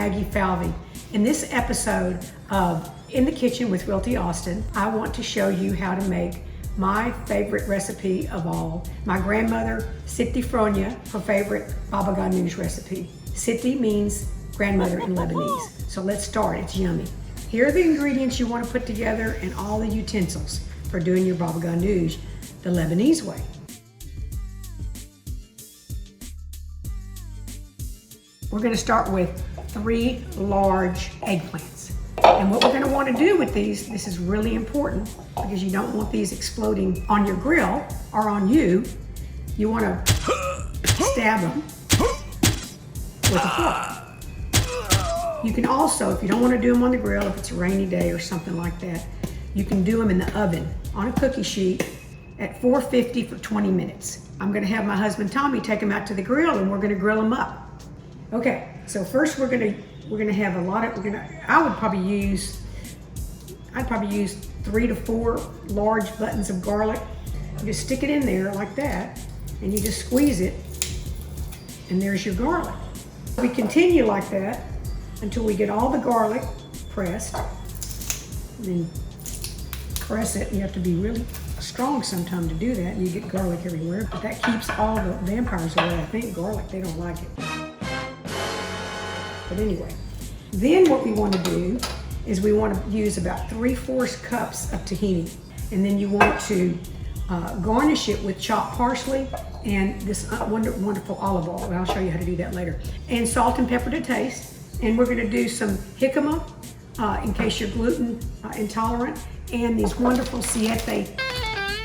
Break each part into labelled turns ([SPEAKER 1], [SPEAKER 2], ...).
[SPEAKER 1] Maggie Falvey. In this episode of In the Kitchen with Realty Austin, I want to show you how to make my favorite recipe of all. My grandmother, Siti Fronya, her favorite Baba Ganoush recipe. Siti means grandmother in Lebanese. So let's start, it's yummy. Here are the ingredients you want to put together and all the utensils for doing your Baba Ganoush the Lebanese way. We're going to start with 3 large eggplants. And what we're going to want to do with these, this is really important because you don't want these exploding on your grill or on you. You want to stab them with a fork. You can also, if you don't want to do them on the grill, if it's a rainy day or something like that, you can do them in the oven on a cookie sheet at 450 for 20 minutes. I'm going to have my husband Tommy take them out to the grill and we're going to grill them up. Okay, so first we're gonna have a lot of, I'd probably use 3 to 4 large buttons of garlic. You just stick it in there like that, and you just squeeze it, and there's your garlic. We continue like that until we get all the garlic pressed, and then press it. You have to be really strong sometimes to do that, and you get garlic everywhere, but that keeps all the vampires away. I think garlic, they don't like it. But anyway, then what we want to do is we want to use about 3/4 cups of tahini. And then you want to garnish it with chopped parsley and this wonderful olive oil. I'll show you how to do that later. And salt and pepper to taste. And we're going to do some jicama in case you're gluten intolerant. And these wonderful siete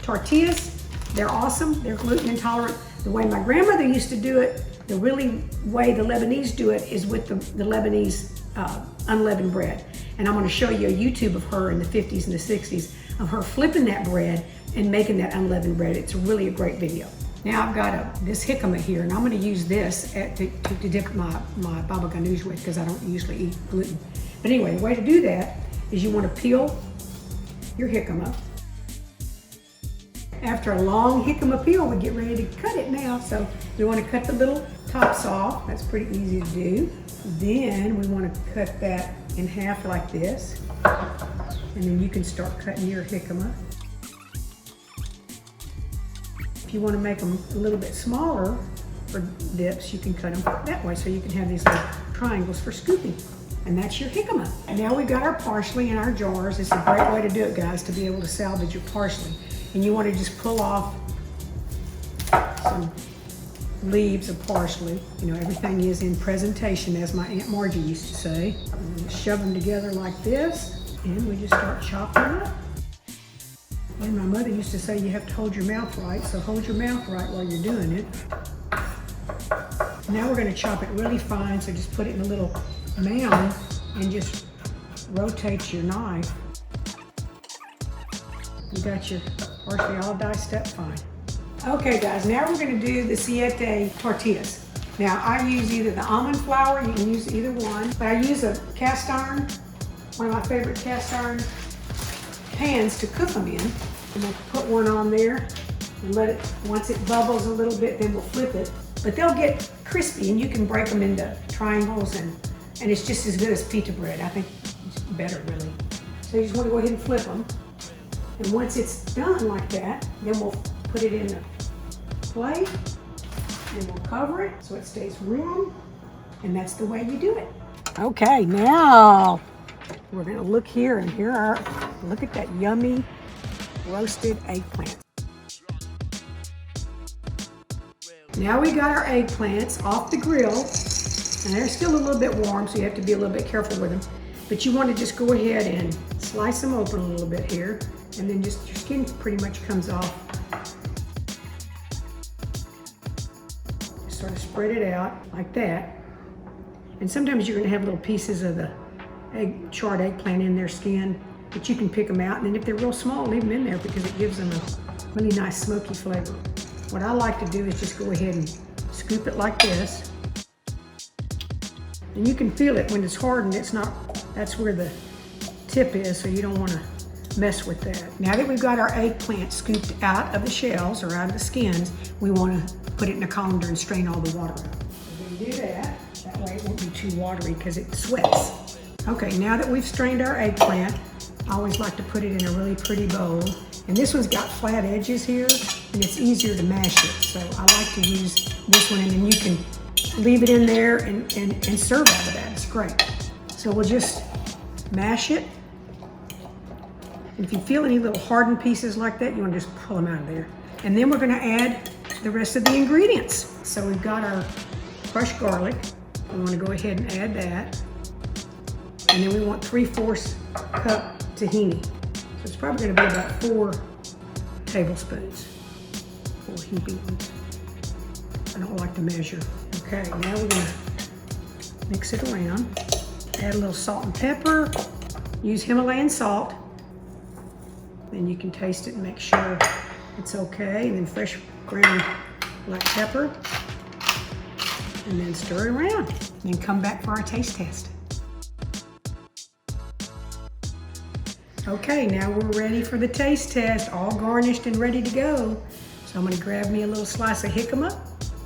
[SPEAKER 1] tortillas. They're awesome. They're gluten intolerant. The way my grandmother used to do it, the really way the Lebanese do it is with the Lebanese unleavened bread. And I'm going to show you a YouTube of her in the 50s and the 60s of her flipping that bread and making that unleavened bread. It's really a great video. Now I've got this jicama here, and I'm going to use this to dip my Baba Ganoush with because I don't usually eat gluten. But anyway, the way to do that is you want to peel your jicama. After a long jicama peel, we get ready to cut it now. So we want to cut the little tops off. That's pretty easy to do. Then we want to cut that in half like this. And then you can start cutting your jicama. If you want to make them a little bit smaller for dips, you can cut them that way so you can have these little triangles for scooping. And that's your jicama. And now we've got our parsley in our jars. It's a great way to do it, guys, to be able to salvage your parsley. And you want to just pull off some leaves of parsley. You know, everything is in presentation, as my Aunt Margie used to say. And shove them together like this, and we just start chopping it up. And my mother used to say you have to hold your mouth right, so hold your mouth right while you're doing it. Now we're going to chop it really fine, so just put it in a little mound and just rotate your knife. You got your parsley all diced up fine. Okay guys, now we're going to do the siete tortillas. Now I use either the almond flour, you can use either one, but I use a cast iron, one of my favorite cast iron pans to cook them in. And we'll put one on there and let it, once it bubbles a little bit, then we'll flip it. But they'll get crispy and you can break them into triangles and it's just as good as pita bread. I think it's better really. So you just want to go ahead and flip them. And once it's done like that, then we'll put it in the plate and we'll cover it so it stays warm. And that's the way you do it. Okay, now we're gonna look here and look at that yummy roasted eggplant. Now we got our eggplants off the grill and they're still a little bit warm, so you have to be a little bit careful with them. But you want to just go ahead and slice them open a little bit here. And then just your skin pretty much comes off. Just sort of spread it out like that. And sometimes you're going to have little pieces of the charred eggplant in their skin, but you can pick them out. And then if they're real small, leave them in there because it gives them a really nice smoky flavor. What I like to do is just go ahead and scoop it like this. And you can feel it when it's hardened. It's not, that's where the tip is, so you don't want to mess with that. Now that we've got our eggplant scooped out of the shells or out of the skins, we want to put it in a colander and strain all the water out. We're going to do that. That way it won't be too watery because it sweats. Okay, now that we've strained our eggplant, I always like to put it in a really pretty bowl. And this one's got flat edges here, and it's easier to mash it. So I like to use this one, and then you can leave it in there and serve out of that. It's great. So we'll just mash it. And if you feel any little hardened pieces like that, you want to just pull them out of there. And then we're going to add the rest of the ingredients. So we've got our crushed garlic. We want to go ahead and add that. And then we want 3/4 cup tahini. So it's probably going to be about 4 tablespoons. 4 heaping ones. I don't like to measure. Okay, now we're going to mix it around. Add a little salt and pepper. Use Himalayan salt. Then you can taste it and make sure it's okay. And then fresh ground black pepper. And then stir it around. And then come back for our taste test. Okay, now we're ready for the taste test, all garnished and ready to go. So I'm gonna grab me a little slice of jicama,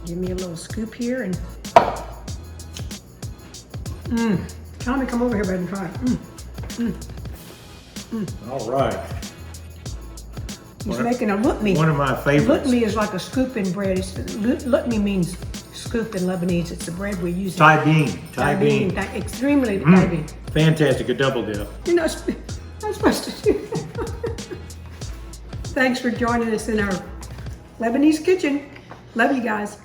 [SPEAKER 1] give me a little scoop here, and Tommy, come over here, baby, and try it.
[SPEAKER 2] All right.
[SPEAKER 1] He's making a lutni.
[SPEAKER 2] One of my favorites.
[SPEAKER 1] Lutni is like a scoop in bread. Lutni means scoop in Lebanese. It's the bread we use.
[SPEAKER 2] Thai bean. Thai bean.
[SPEAKER 1] Extremely Thai bean.
[SPEAKER 2] Fantastic, a double dip.
[SPEAKER 1] You're not supposed to do that. Thanks for joining us in our Lebanese kitchen. Love you guys.